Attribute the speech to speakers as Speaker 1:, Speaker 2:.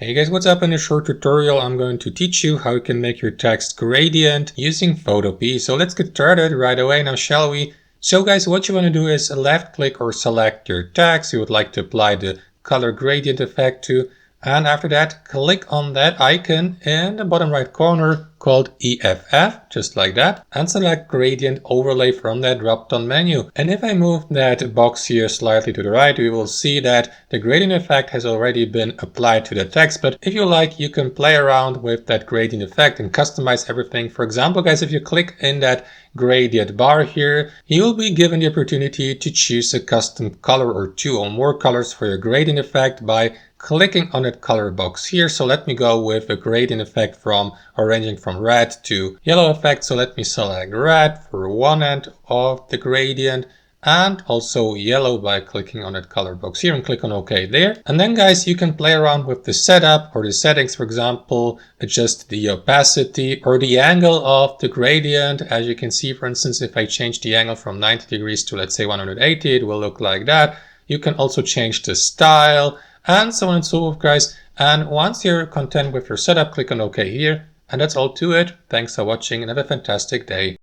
Speaker 1: Hey guys, what's up? In this short tutorial I'm going to teach you how you can make your text gradient using Photopea. So let's get started right away now, shall we? So guys, what you want to do is left click or select your text you would like to apply the color gradient effect to, and after that click on that icon in the bottom right corner called EFF, just like that, and select gradient overlay from that drop down menu. And if I move that box here slightly to the right, we will see that the gradient effect has already been applied to the text. But if you like, you can play around with that gradient effect and customize everything. For example, guys, if you click in that gradient bar here, you will be given the opportunity to choose a custom color or two or more colors for your gradient effect by clicking on that color box here. So let me go with a gradient effect from ranging from red to yellow effect. So let me select red for one end of the gradient and also yellow by clicking on that color box here and click on OK there. And then guys, you can play around with the setup or the settings. For example, adjust the opacity or the angle of the gradient. As you can see, for instance, if I change the angle from 90 degrees to let's say 180, it will look like that. You can also change the style and so on and so forth, guys. And once you're content with your setup, click on OK here. And that's all to it. Thanks for watching and have a fantastic day.